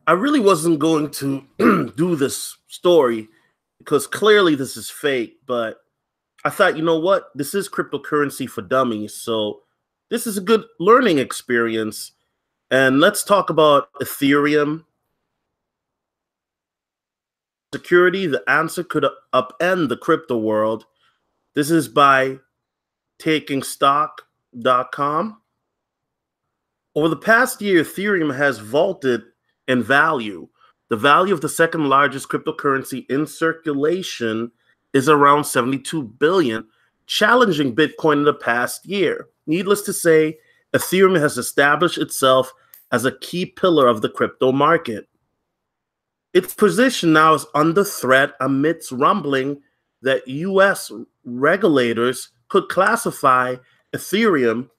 I really wasn't going to do this story because clearly this is fake, but I thought, you know what? This is cryptocurrency for dummies. So this is a good learning experience. And let's talk about Ethereum security. The answer could upend the crypto world. This is by takingstock.com. Over the past year, Ethereum has vaulted in value. The value of the second largest cryptocurrency in circulation is around 72 billion, challenging Bitcoin in the past year. Needless to say, Ethereum has established itself as a key pillar of the crypto market. Its position now is under threat amidst rumbling that US regulators could classify Ethereum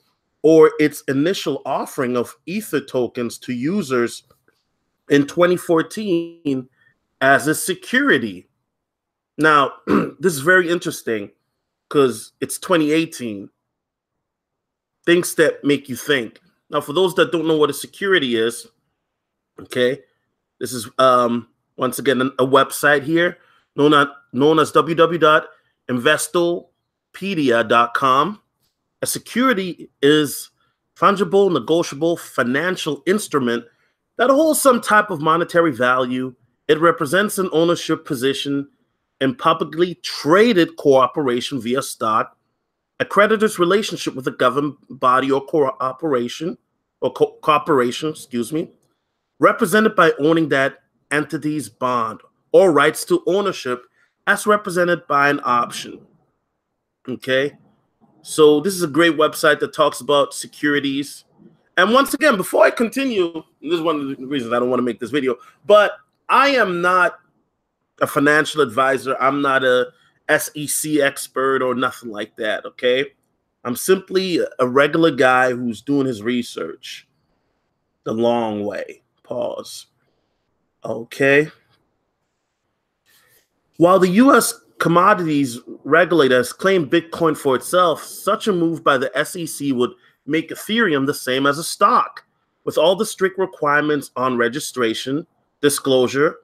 or its initial offering of Ether tokens to users in 2014 as a security. Now, this is very interesting because it's 2018. Things that make you think. Now, for those that don't know what a security is, okay, this is once again a website here known as www.investopedia.com. A security is fungible, negotiable financial instrument that holds some type of monetary value. It represents an ownership position in publicly traded cooperation via stock, a creditor's relationship with a government body or corporation, represented by owning that entity's bond or rights to ownership as represented by an option. Okay, so this is a great website that talks about securities. And once again, before I continue, this is one of the reasons I don't want to make this video, but I am not a financial advisor. I'm not a SEC expert or nothing like that, okay? I'm simply a regular guy who's doing his research the long way. Pause. Okay. While the U.S. commodities regulator has claimed Bitcoin for itself, such a move by the SEC would make Ethereum the same as a stock, with all the strict requirements on registration, disclosure,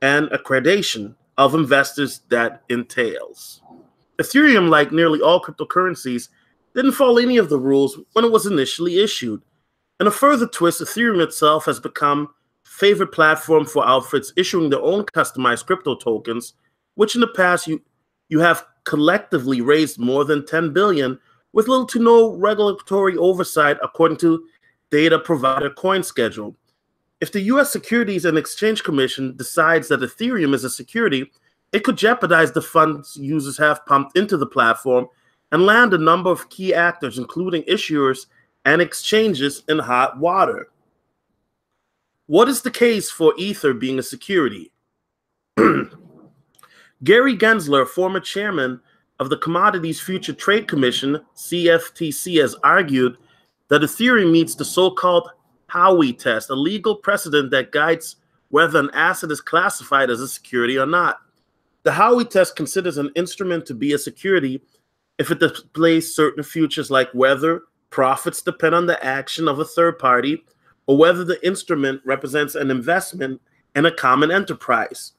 and accreditation of investors that entails. Ethereum, like nearly all cryptocurrencies, didn't follow any of the rules when it was initially issued. And a further twist, Ethereum itself has become a favorite platform for outfits issuing their own customized crypto tokens, which in the past you have collectively raised more than 10 billion with little to no regulatory oversight, according to data provider CoinSchedule. If the U.S. Securities and Exchange Commission decides that Ethereum is a security, it could jeopardize the funds users have pumped into the platform and land a number of key actors, including issuers and exchanges, in hot water. What is the case for Ether being a security? Gary Gensler, former chairman of the Commodities Future Trade Commission, CFTC, has argued that Ethereum meets the so-called Howey test, a legal precedent that guides whether an asset is classified as a security or not. The Howey test considers an instrument to be a security if it displays certain features like whether profits depend on the action of a third party or whether the instrument represents an investment in a common enterprise.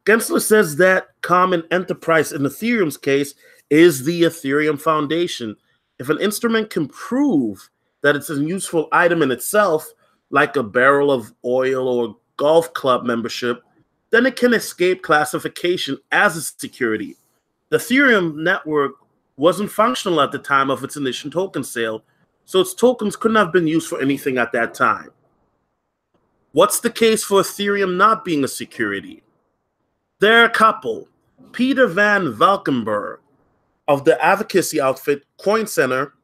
Gensler says that common enterprise in Ethereum's case is the Ethereum Foundation. If an instrument can prove that it's a useful item in itself, like a barrel of oil or golf club membership, then it can escape classification as a security. The Ethereum network wasn't functional at the time of its initial token sale, so its tokens couldn't have been used for anything at that time. What's the case for Ethereum not being a security? There are a couple. Peter Van Valkenburg of the advocacy outfit Coin Center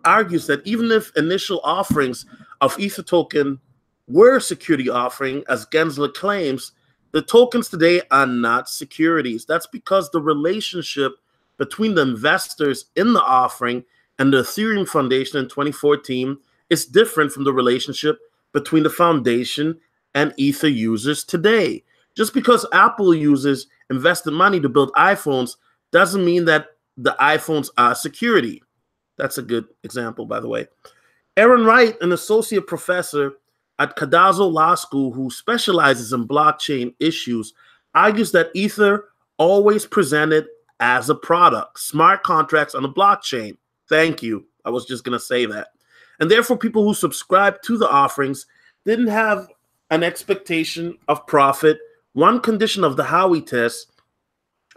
argues that even if initial offerings of Ether token were a security offering, as Gensler claims, the tokens today are not securities. That's because the relationship between the investors in the offering and the Ethereum Foundation in 2014 is different from the relationship between the foundation and Ether users today. Just because Apple users invested money to build iPhones doesn't mean that the iPhones are security. That's a good example, by the way. Aaron Wright, an associate professor at Cadazo Law School, who specializes in blockchain issues, argues that Ether always presented as a product, smart contracts on a blockchain. Thank you. I was just going to say that. And therefore, people who subscribed to the offerings didn't have an expectation of profit. One condition of the Howey test,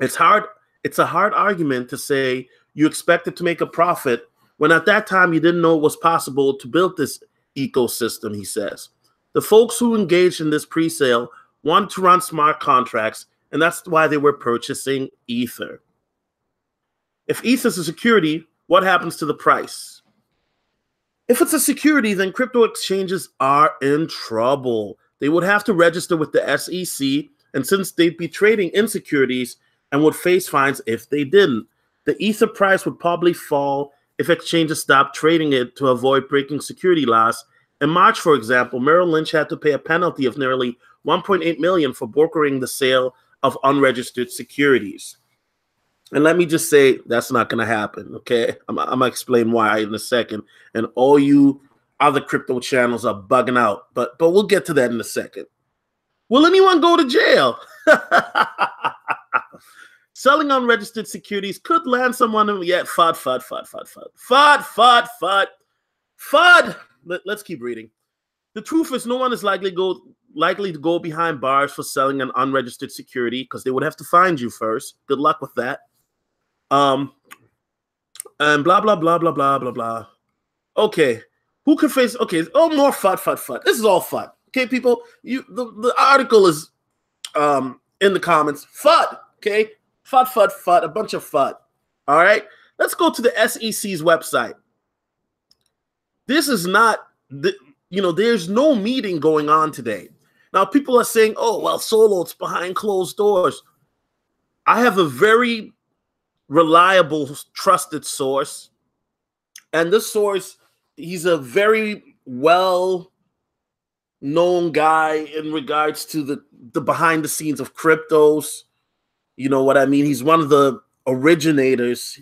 it's a hard argument to say you expected to make a profit when at that time you didn't know it was possible to build this ecosystem, he says. The folks who engaged in this pre-sale want to run smart contracts, and that's why they were purchasing Ether. If Ether is a security, what happens to the price? If it's a security, then crypto exchanges are in trouble. They would have to register with the SEC, and since they'd be trading in securities and would face fines if they didn't, the Ether price would probably fall if exchanges stopped trading it to avoid breaking security laws. In March, for example, Merrill Lynch had to pay a penalty of nearly $1.8 million for brokering the sale of unregistered securities. And let me just say, that's not going to happen, okay? I'm going to explain why in a second. And all you other crypto channels are bugging out, but we'll get to that in a second. Will anyone go to jail? Selling unregistered securities could land someone in yet. FUD. Let's keep reading. The truth is, no one is likely to go behind bars for selling an unregistered security because they would have to find you first. Good luck with that. And blah blah blah blah blah blah blah. Okay, who could face? Okay, oh, more FUD. This is all FUD. Okay, people, the article is in the comments. FUD. Okay, FUD. A bunch of FUD. All right, let's go to the SEC's website. This is not there's no meeting going on today. Now people are saying, oh well, Solo, it's behind closed doors. I have a very reliable, trusted source. And this source, he's a very well-known guy in regards to the behind the scenes of cryptos. You know what I mean? He's one of the originators.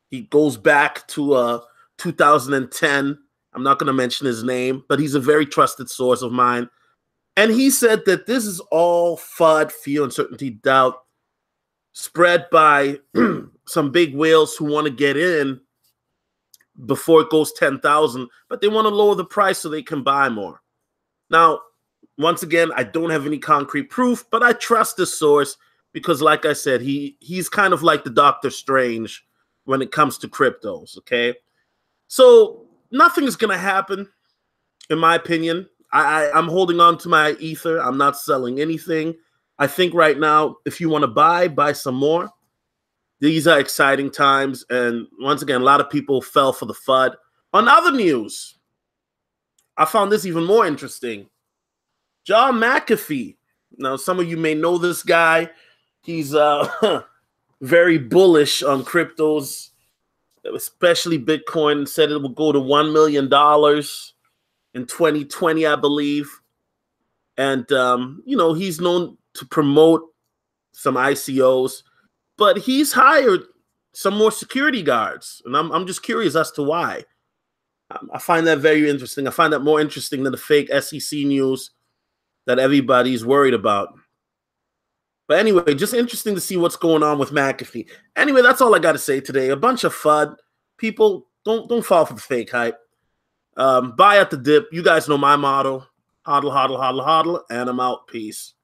He goes back to 2010. I'm not going to mention his name, but he's a very trusted source of mine. And he said that this is all FUD, fear, uncertainty, doubt, spread by some big whales who want to get in before it goes 10,000, but they want to lower the price so they can buy more. Now, once again, I don't have any concrete proof, but I trust this source because, like I said, he's kind of like the Doctor Strange when it comes to cryptos, okay? So nothing is going to happen, in my opinion. I'm holding on to my Ether. I'm not selling anything. I think right now, if you want to buy some more. These are exciting times. And once again, a lot of people fell for the FUD. On other news, I found this even more interesting. John McAfee. Now, some of you may know this guy. He's very bullish on cryptos, especially Bitcoin. Said it will go to $1 million in 2020, I believe. And, he's known to promote some ICOs, but he's hired some more security guards. And I'm just curious as to why. I find that very interesting. I find that more interesting than the fake SEC news that everybody's worried about. But anyway, just interesting to see what's going on with McAfee. Anyway, that's all I got to say today. A bunch of FUD. People, don't fall for the fake hype. Buy at the dip. You guys know my motto. Hodl, hodl, hodl, hodl. And I'm out. Peace.